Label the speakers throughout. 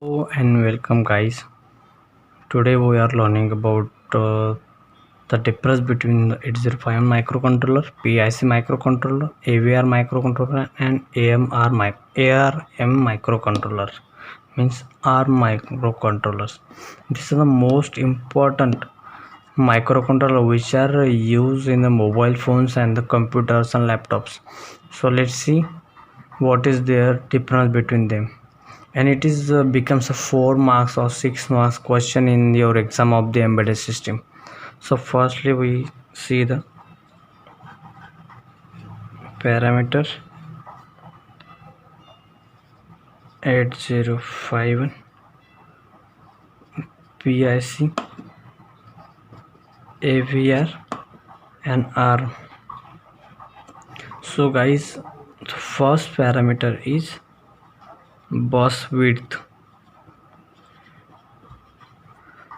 Speaker 1: Hello and welcome guys. Today we are learning about the difference between the 8051 microcontroller, PIC microcontroller, AVR microcontroller and ARM microcontroller means ARM microcontrollers. These are the most important microcontroller which are used in the mobile phones and the computers and laptops. So let's see what is their difference between them, and it is becomes a 4 marks or 6 marks question in your exam of the embedded system. So firstly we see the parameter 8051 PIC AVR and ARM. So guys, the first parameter is bus width.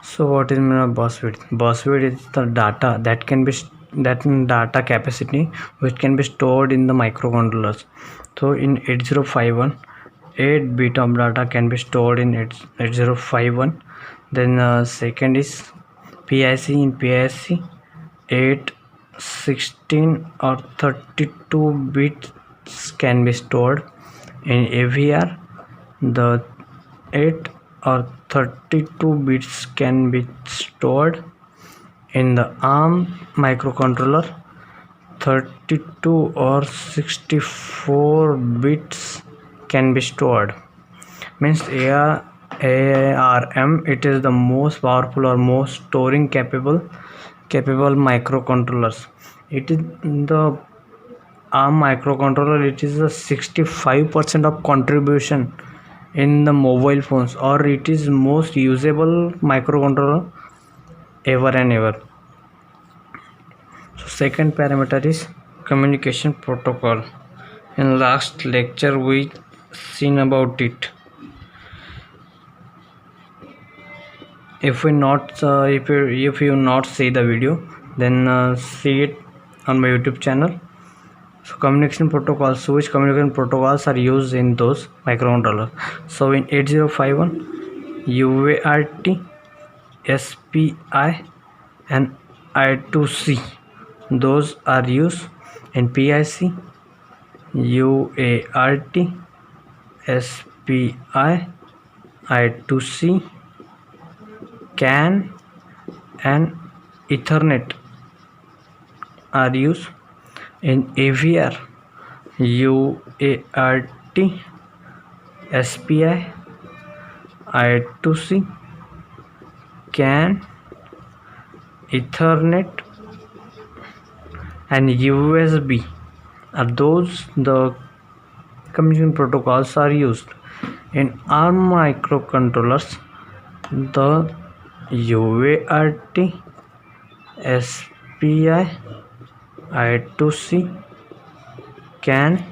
Speaker 1: So what is mean of bus width? Bus width is the data that can be that data capacity which can be stored in the microcontrollers. So in 8051, 8 bit of data can be stored in 8051. Then second is PIC. In PIC, 8, 16 or 32 bits can be stored. In AVR, the 8 or 32 bits can be stored. In the ARM microcontroller, 32 or 64 bits can be stored. Means ARM, it is the most powerful or most storing capable microcontrollers. It is the ARM microcontroller, it is a 65% of contribution in the mobile phones, or it is most usable microcontroller ever and ever. So second parameter is communication protocol. In last lecture we seen about it. If you not see the video, then see it on my YouTube channel. So communication protocols, which communication protocols are used in those microcontrollers. So in 8051, UART, SPI and I2C, those are used. In PIC, UART, SPI, I2C, CAN and Ethernet are used. In AVR, UART, SPI, I2C, CAN, Ethernet and USB are those the communication protocols are used. In ARM microcontrollers, the UART, SPI, I2C, CAN,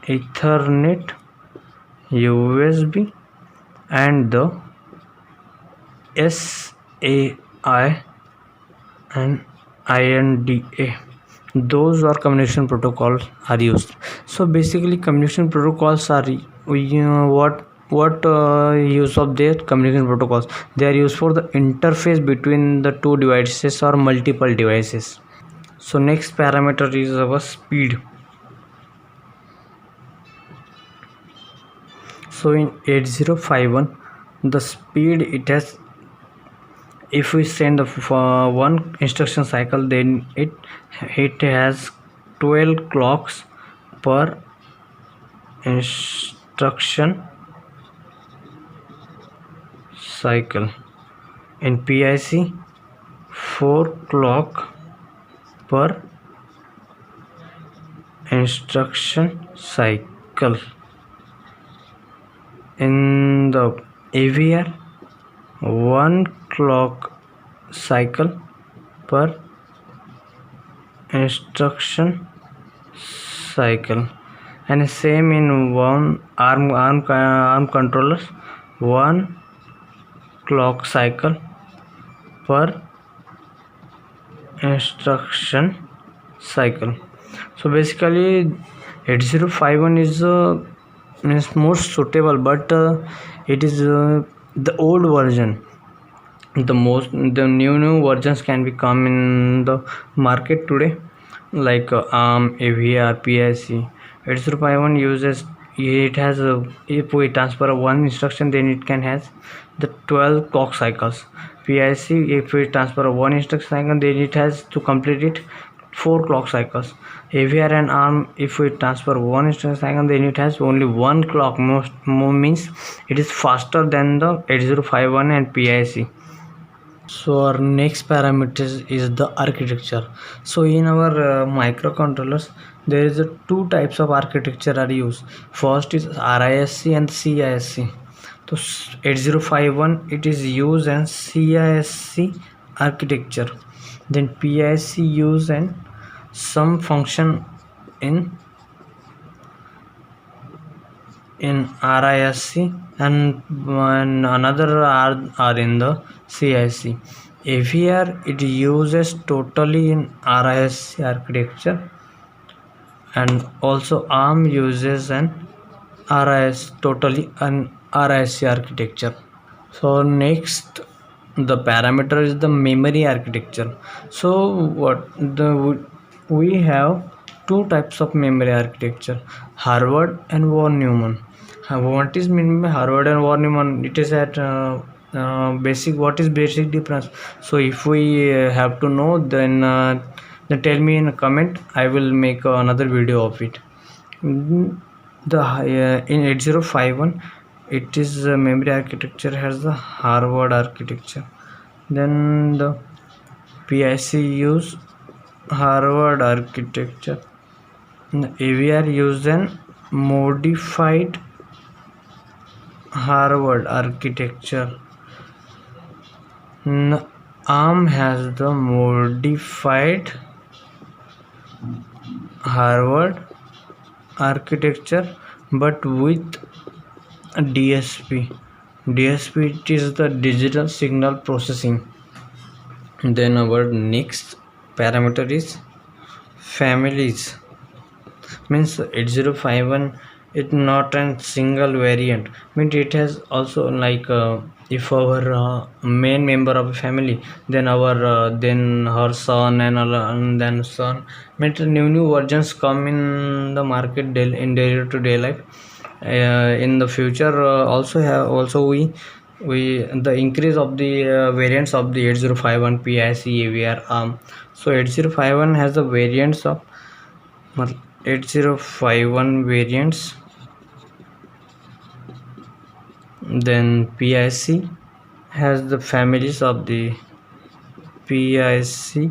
Speaker 1: Ethernet, USB and the SAI and INDA, those are communication protocols are used. So basically communication protocols are what use of their communication protocols. They are used for the interface between the two devices or multiple devices. So next parameter is our speed. So in 8051, the speed it has, if we send one instruction cycle, then it has 12 clocks per instruction cycle. In PIC, 4 clock per instruction cycle. In the AVR, 1 clock cycle per instruction cycle, and same in one ARM controllers, 1 clock cycle per instruction cycle. So basically 8051 is means most suitable, but it is the old version. The new versions can be come in the market today, like ARM, AVR, PIC. 8051 uses, it has if we transfer one instruction, then it can has the 12 clock cycles. PIC, if we transfer one instruction cycle, then it has to complete it 4 clock cycles. AVR and ARM, if we transfer one instruction cycle, then it has only 1 clock. More means it is faster than the 8051 and PIC. So our next parameter is the architecture. So in our microcontrollers, there is two types of architecture are used. First is RISC and CISC. So 8051 it is used as CISC architecture. Then PIC use and some function in RISC, and another are in the CISC. AVR it uses totally in RISC architecture, and also ARM uses an totally an RISC architecture. So next, the parameter is the memory architecture. So we have two types of memory architecture, Harvard and von Neumann. What is mean by Harvard and von Neumann? It is at basic. What is basic difference? So if we have to know, then tell me in a comment. I will make another video of it. In 8051, it is memory architecture has the Harvard architecture. Then the PIC use Harvard architecture. AVR use an modified Harvard architecture. ARM has the modified Harvard architecture, but with DSP. DSP, it is the digital signal processing. Then our next parameter is families. Means 8051 it's not a single variant, means it has also like if our main member of a family, then our then her son and then son, means new versions come in the market in day to day life. In the future also we the increase of the variants of the 8051 PIC AVR. So 8051 has the variants of 8051 variants. Then PIC has the families of the PIC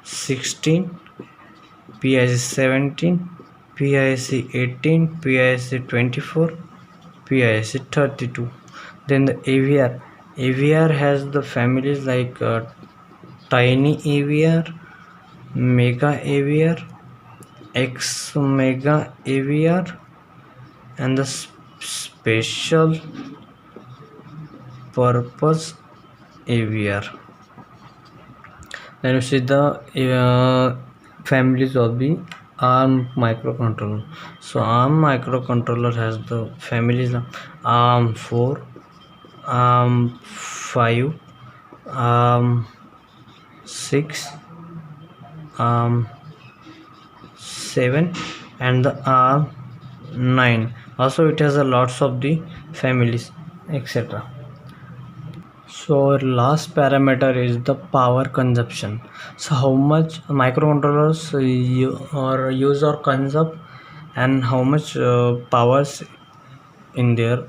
Speaker 1: 16, PIC 17, PIC 18, PIC 24, PIC 32. Then the AVR has the families like tiny AVR, mega AVR, X mega AVR, and the special purpose AVR. Then you see the families of the ARM microcontroller. So ARM microcontroller has the families of ARM 4, ARM 5, ARM 6, ARM 7, and the ARM 9. Also it has a lots of the families, etc. So our last parameter is the power consumption. So how much microcontrollers use or consume, and how much powers in their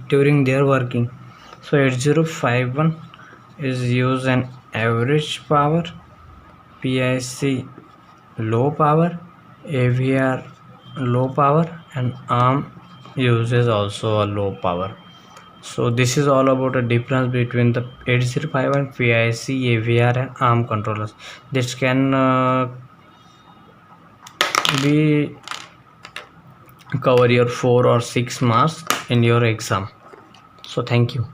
Speaker 1: during their working. So 8051 is use an average power, PIC low power, AVR low power, and ARM uses also a low power. So this is all about a difference between the 8051 PIC, AVR, and ARM controllers. This can be cover your 4 or 6 marks in your exam. So thank you.